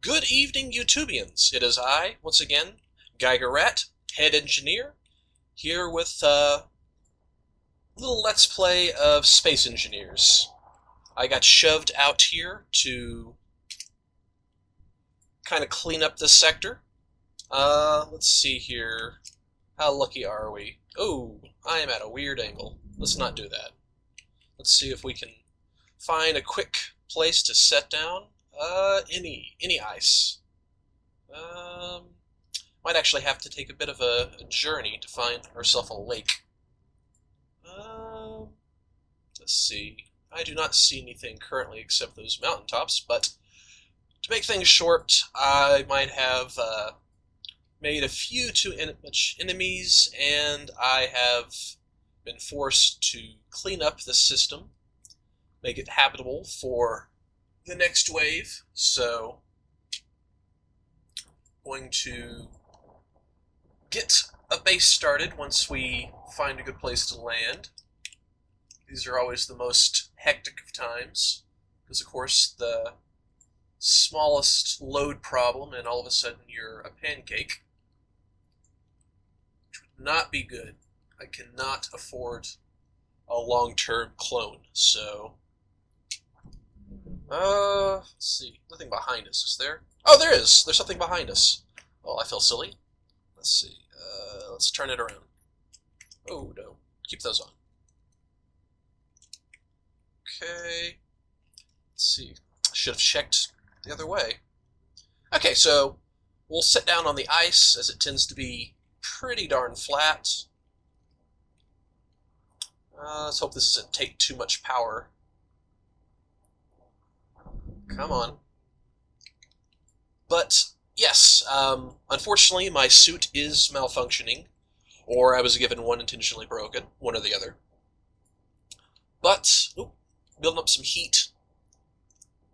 Good evening, YouTubians. It is I, once again, Geiger head engineer, here with a little Let's Play of Space Engineers. I got shoved out here to kind of clean up this sector. Let's see here. How lucky are we? Oh, I am at a weird angle. Let's not do that. Let's see if we can find a quick place to set down. Any ice. Might actually have to take a bit of a journey to find ourselves a lake. Let's see. I do not see anything currently except those mountaintops, but to make things short, I might have made a few too much enemies, and I have been forced to clean up the system, make it habitable for the next wave. So going to get a base started once we find a good place to land. These are always the most hectic of times, because of course the smallest load problem and all of a sudden you're a pancake, which would not be good. I cannot afford a long-term clone, so let's see. Nothing behind us, is there? Oh, there is! There's something behind us. Oh, I feel silly. Let's see. Let's turn it around. Oh, no. Keep those on. Okay. Let's see. I should have checked the other way. Okay, so we'll sit down on the ice, as it tends to be pretty darn flat. Let's hope this doesn't take too much power. Come on. But, yes, unfortunately my suit is malfunctioning, or I was given one intentionally broken, one or the other. But, building up some heat.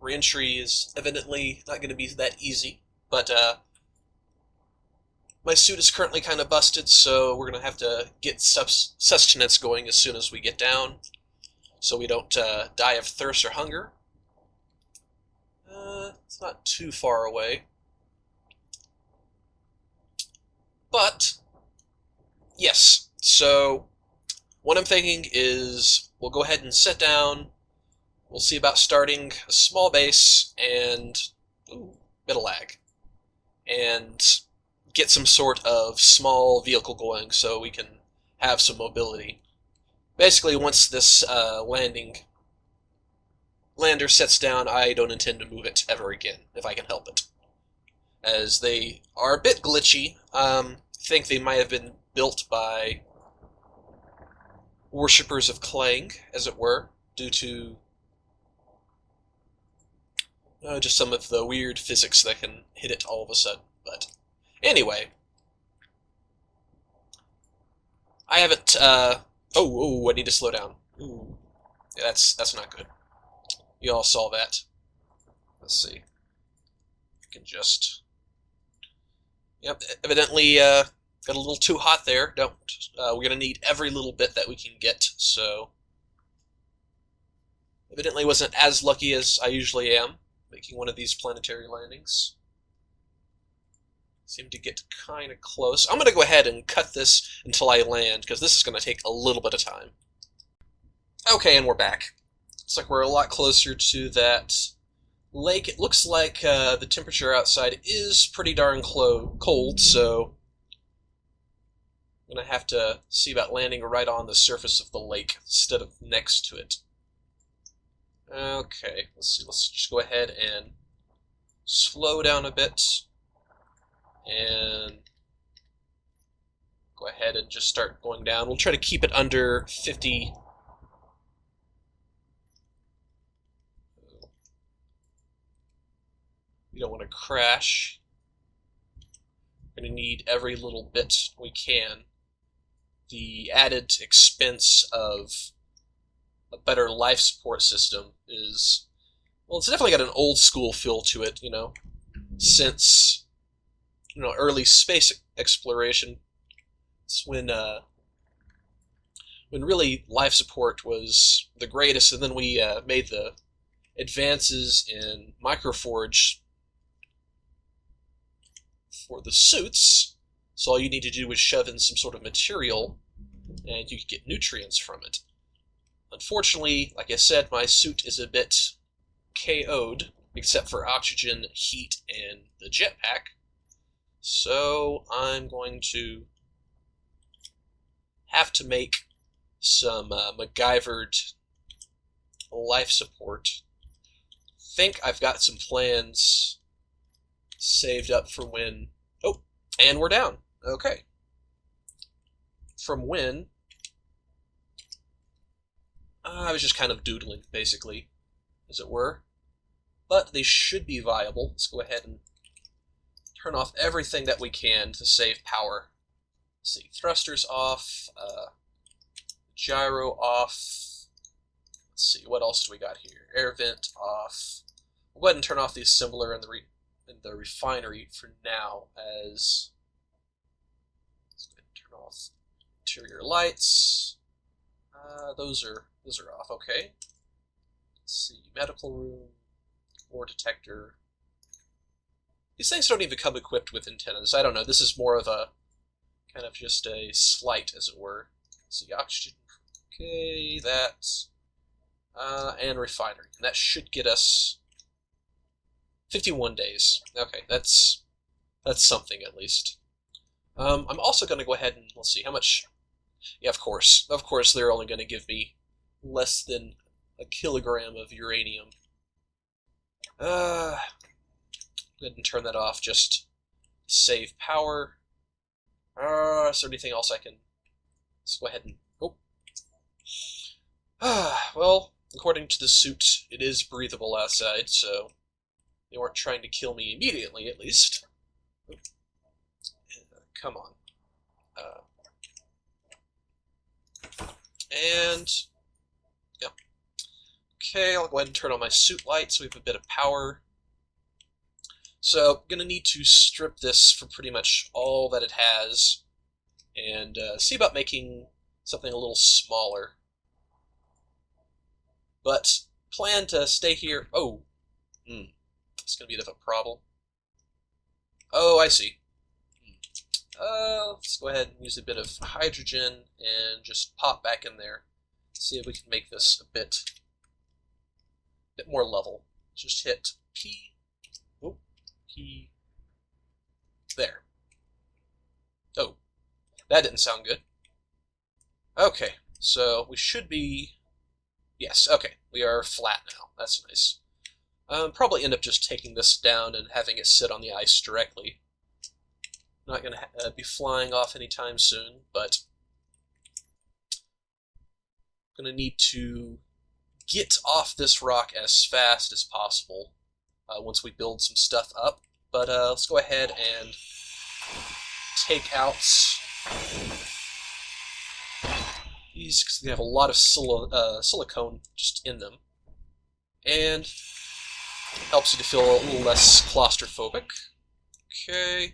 Re-entry is evidently not going to be that easy, but my suit is currently kind of busted, so we're going to have to get sustenance going as soon as we get down, so we don't die of thirst or hunger. It's not too far away. But, yes, so what I'm thinking is we'll go ahead and sit down, we'll see about starting a small base, and, bit of lag, and get some sort of small vehicle going so we can have some mobility. Basically, once this lander sets down, I don't intend to move it ever again, if I can help it, as they are a bit glitchy. I think they might have been built by worshippers of Clang, as it were, due to just some of the weird physics that can hit it all of a sudden. But anyway, I haven't. I need to slow down. Ooh, yeah, that's not good. You all saw that. Let's see. I can just. Yep, evidently got a little too hot there. Don't. We're gonna need every little bit that we can get. So evidently wasn't as lucky as I usually am making one of these planetary landings. Seem to get kind of close. I'm gonna go ahead and cut this until I land, because this is gonna take a little bit of time. Okay, and we're back. Looks like we're a lot closer to that lake. It looks like the temperature outside is pretty darn cold, so I'm going to have to see about landing right on the surface of the lake instead of next to it. Okay, let's see. Let's just go ahead and slow down a bit and go ahead and just start going down. We'll try to keep it under 50. We don't want to crash. We're going to need every little bit we can. The added expense of a better life support system is, well, it's definitely got an old school feel to it, since, early space exploration. It's when really life support was the greatest, and then we made the advances in microforge for the suits. So all you need to do is shove in some sort of material, and you can get nutrients from it. Unfortunately, like I said, my suit is a bit KO'd, except for oxygen, heat, and the jetpack. So I'm going to have to make some MacGyvered life support. Think I've got some plans saved up for when... Oh, and we're down. Okay. From when... I was just kind of doodling, basically, as it were. But they should be viable. Let's go ahead and turn off everything that we can to save power. Let's see, thrusters off, gyro off. Let's see, what else do we got here? Air vent off. We'll go ahead and turn off the assembler and the refinery for now, as let's go ahead and turn off interior lights. Those are off. Okay. Let's see, medical room, ore detector. These things don't even come equipped with antennas. I don't know. This is more of a kind of just a slight, as it were. Let's see, oxygen. Okay, that. And refinery. And that should get us 51 days. Okay, that's something at least. I'm also going to go ahead and, let's see, how much... Yeah, of course. Of course, they're only going to give me less than a kilogram of uranium. Go ahead and turn that off, just save power. Is there anything else I can... Let's go ahead and... Oh. Well, according to the suit, it is breathable outside, so they weren't trying to kill me immediately, at least. Come on. And... Yep. Okay, I'll go ahead and turn on my suit light so we have a bit of power. So, I'm going to need to strip this for pretty much all that it has, and see about making something a little smaller. But plan to stay here. Oh, it's going to be a bit of a problem. Oh, I see. Let's go ahead and use a bit of hydrogen and just pop back in there. See if we can make this a bit more level. Just hit P. Oh, P. There. Oh, that didn't sound good. Okay, so we should be... Yes, okay, we are flat now. That's nice. Probably end up just taking this down and having it sit on the ice directly. Not going to be flying off anytime soon, but I'm going to need to get off this rock as fast as possible once we build some stuff up. But let's go ahead and take out these, because they have a lot of silicone just in them, and helps you to feel a little less claustrophobic. Okay.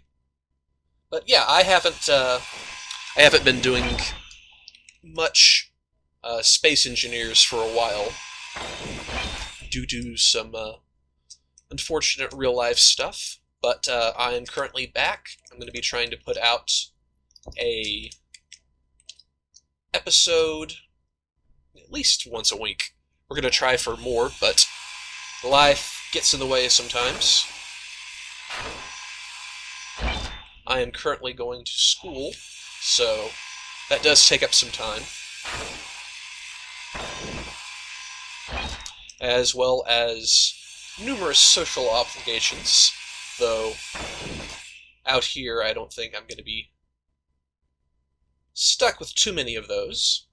But yeah, I haven't been doing much space engineers for a while due to some unfortunate real-life stuff. But I am currently back. I'm going to be trying to put out a episode at least once a week. We're going to try for more, but life gets in the way sometimes. I am currently going to school, so that does take up some time. As well as numerous social obligations, though out here I don't think I'm going to be stuck with too many of those.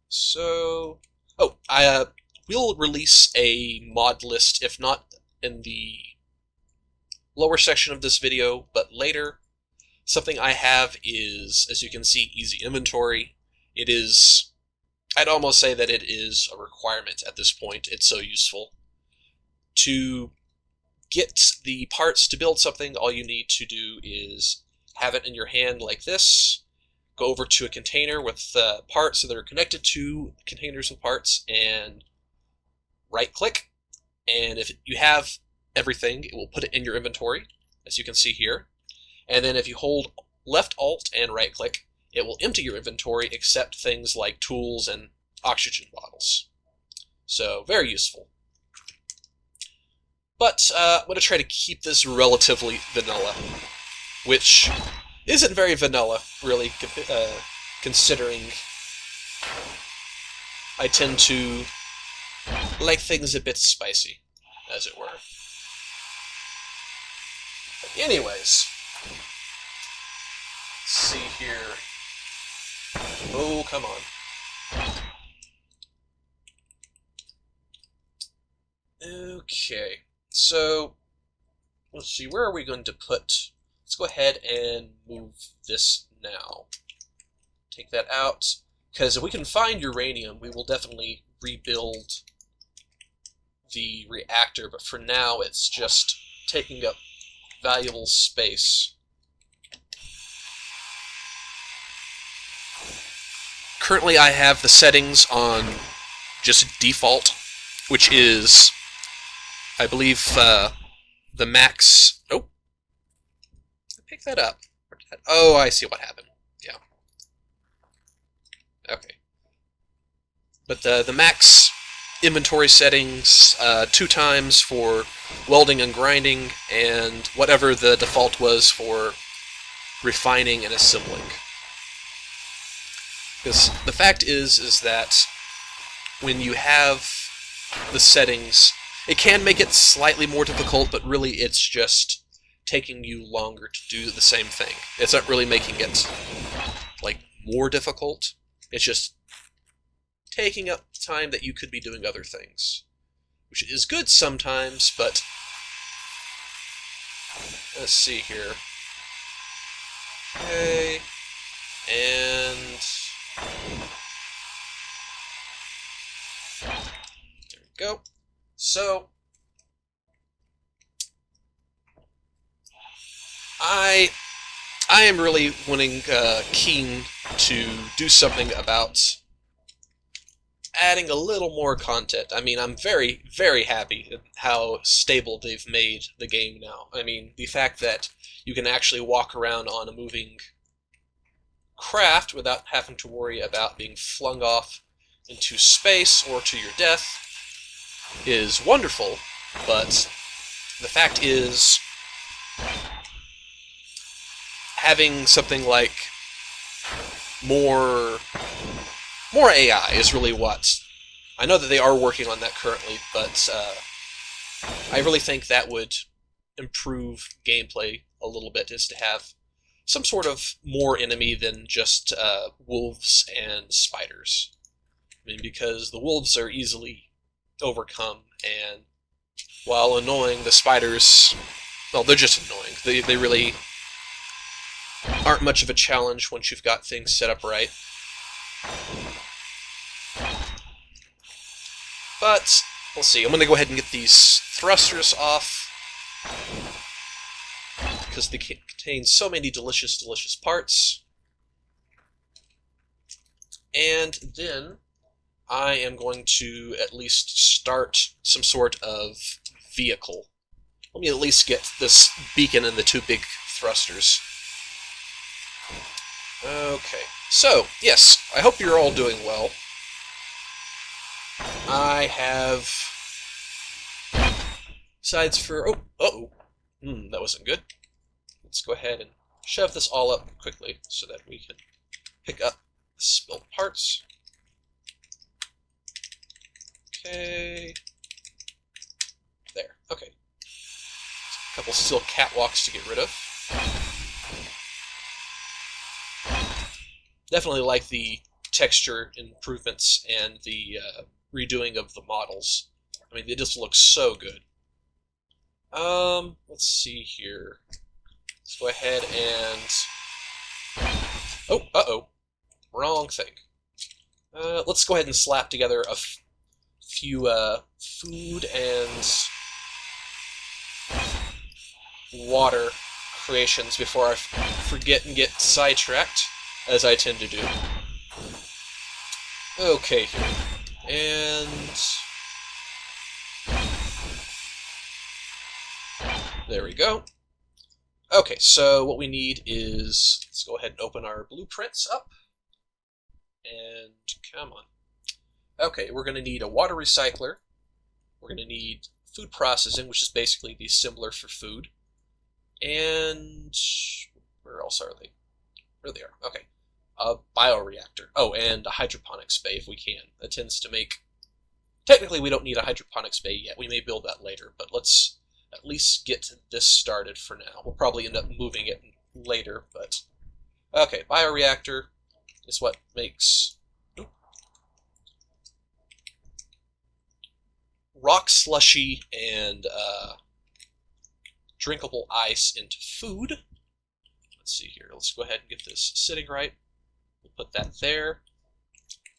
So... Oh, I will release a mod list, if not in the lower section of this video, but later. Something I have is, as you can see, easy inventory. It is, I'd almost say that it is a requirement at this point. It's so useful. To get the parts to build something, all you need to do is have it in your hand like this, go over to a container with parts that are connected to containers with parts, and right-click, and if you have everything, it will put it in your inventory, as you can see here. and then if you hold left Alt and right click, it will empty your inventory except things like tools and oxygen bottles. So very useful. But I'm going to try to keep this relatively vanilla, which isn't very vanilla, really, considering I tend to like things a bit spicy, as it were. But anyways, let's see here. Oh, come on. Okay, so let's see, where are we going to put... Let's go ahead and move this now. Take that out, because if we can find uranium, we will definitely rebuild the reactor, but for now it's just taking up valuable space. Currently I have the settings on just default, which is, I believe, the max... Oh! Pick that up. Oh, I see what happened. Yeah. Okay. But the max inventory settings, 2 times for welding and grinding, and whatever the default was for refining and assembling. Because the fact is that when you have the settings, it can make it slightly more difficult, but really it's just taking you longer to do the same thing. It's not really making it, like, more difficult. It's just taking up time that you could be doing other things. Which is good sometimes, but... Let's see here. Okay... And... There we go. So... I am really keen to do something about adding a little more content. I mean, I'm very, very happy at how stable they've made the game now. I mean, the fact that you can actually walk around on a moving craft without having to worry about being flung off into space or to your death is wonderful, but the fact is, having something like more AI is really what... I know that they are working on that currently, but I really think that would improve gameplay a little bit, is to have some sort of more enemy than just wolves and spiders. I mean, because the wolves are easily overcome, and while annoying, the spiders, well, they're just annoying. They really aren't much of a challenge once you've got things set up right. But, we'll see. I'm going to go ahead and get these thrusters off, because they contain so many delicious, delicious parts. And then I am going to at least start some sort of vehicle. Let me at least get this beacon and the 2 big thrusters. Okay, so, yes, I hope you're all doing well. I have... Besides for... Oh, uh-oh. That wasn't good. Let's go ahead and shove this all up quickly so that we can pick up the spilled parts. Okay. There, okay. A couple steel catwalks to get rid of. Definitely like the texture improvements and the redoing of the models. I mean, they just look so good. Let's see here. Let's go ahead and... Oh, uh-oh. Wrong thing. Let's go ahead and slap together a few food and water creations before I forget and get sidetracked, as I tend to do. Okay, here. And... there we go. Okay, so what we need is, let's go ahead and open our blueprints up. And come on. Okay, we're going to need a water recycler. We're going to need food processing, which is basically the assembler for food. And where else are they? There they are. Okay. A bioreactor. Oh, and a hydroponics bay if we can. That tends to make... Technically, we don't need a hydroponics bay yet. We may build that later, but let's at least get this started for now. We'll probably end up moving it later, but... Okay, bioreactor is what makes... rock slushy and drinkable ice into food. Let's see here. Let's go ahead and get this sitting right. We'll put that there,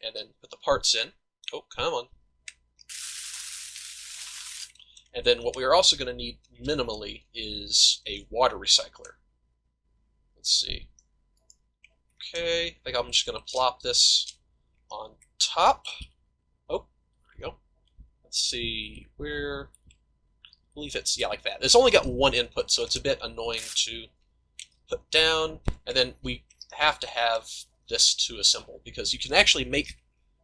and then put the parts in. Oh, come on. And then what we are also going to need minimally is a water recycler. Let's see. Okay, I think I'm just going to plop this on top. Oh, there we go. Let's see where... I believe it's, yeah, like that. It's only got one input, so it's a bit annoying to put down. And then we have to have this to assemble, because you can actually make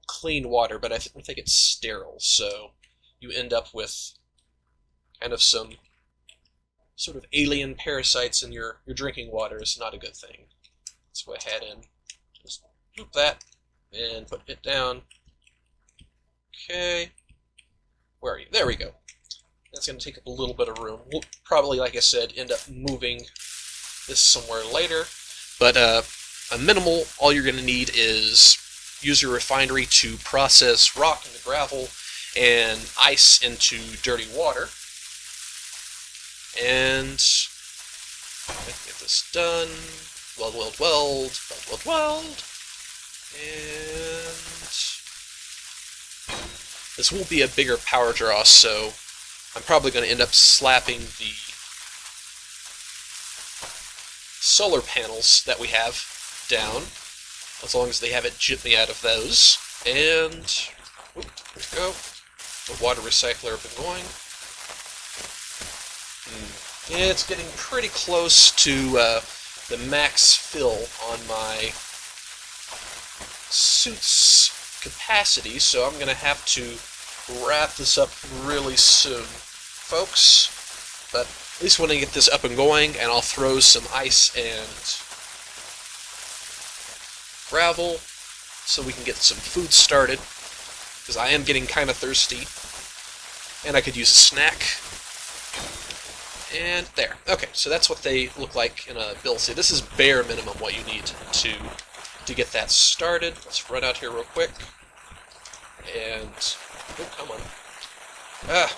clean water, but I think it's sterile, so you end up with kind of some sort of alien parasites in your drinking water. Is not a good thing. Let's go ahead and just loop that and put it down. Okay. Where are you? There we go. That's going to take up a little bit of room. We'll probably, like I said, end up moving this somewhere later. But a minimal, all you're going to need is use your refinery to process rock into gravel and ice into dirty water. And get this done. Weld, weld, weld, weld, weld, weld. And this will be a bigger power draw, so I'm probably going to end up slapping the solar panels that we have down, as long as they haven't jipped me out of those. And, there we go, the water recycler up and going. Yeah, it's getting pretty close to the max fill on my suit's capacity, so I'm going to have to wrap this up really soon, folks. But at least when I get this up and going, and I'll throw some ice and gravel so we can get some food started, because I am getting kind of thirsty, and I could use a snack. And there. Okay, so that's what they look like in a build. See, this is bare minimum what you need to get that started. Let's run out here real quick. And oh, come on. Ah.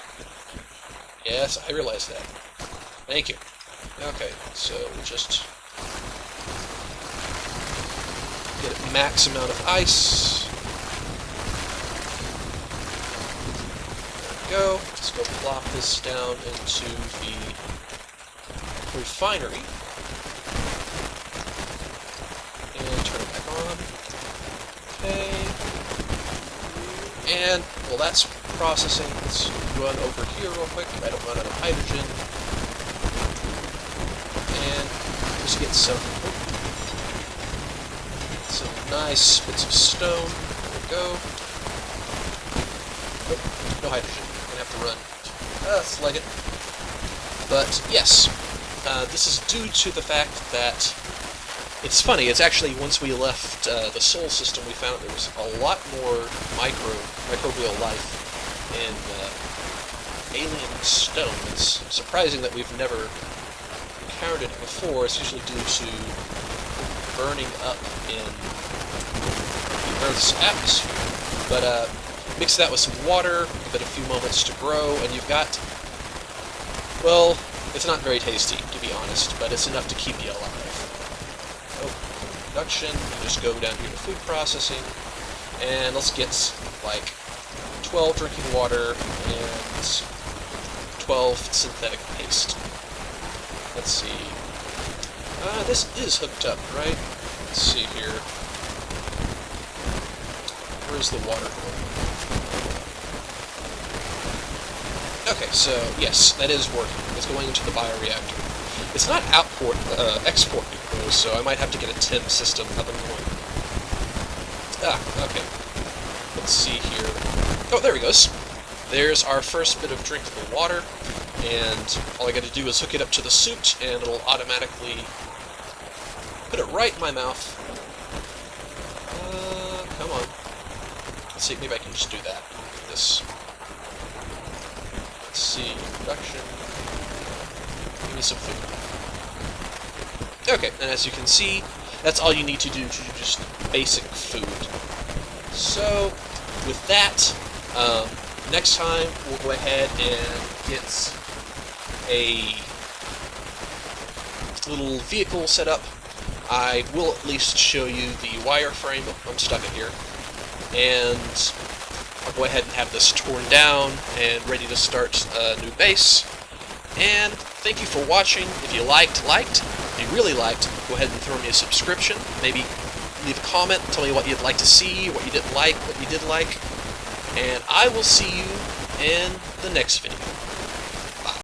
Yes, I realize that. Thank you. Okay, so we'll just get a max amount of ice. There we go. Let's go plop this down into the refinery. And turn it back on. Okay. And, well, that's processing. Let's run over here real quick. I don't run out of hydrogen. And just get some nice bits of stone. There we go. Oh, no hydrogen. I'm gonna have to run. Slag it. But, yes. This is due to the fact that it's funny, it's actually, once we left the Sol system, we found there was a lot more microbial life in alien stone. It's surprising that we've never encountered it before. It's usually due to burning up in the Earth's atmosphere. But mix that with some water, give it a few moments to grow, and you've got, well, it's not very tasty, to be honest, but it's enough to keep you alive. Production, you just go down here to food processing, and let's get like 12 drinking water and 12 synthetic paste. Let's see. This is hooked up, right? Let's see here. Where's the water going? Okay, so yes, that is working. It's going into the bioreactor. It's not exporting though, so I might have to get a TIM system up and going. Okay. Let's see here. Oh, there he goes. There's our first bit of drinkable water, and all I gotta do is hook it up to the suit, and it'll automatically put it right in my mouth. Come on. Let's see, maybe I can just do that. This. Let's see, production. Give me some food. Okay, and as you can see, that's all you need to do to just basic food. So, with that, next time we'll go ahead and get a little vehicle set up. I will at least show you the wireframe. I'm stuck in here. And I'll go ahead and have this torn down and ready to start a new base. And thank you for watching. If you liked. If you really liked, go ahead and throw me a subscription. Maybe leave a comment, tell me what you'd like to see, what you didn't like, what you did like. And I will see you in the next video.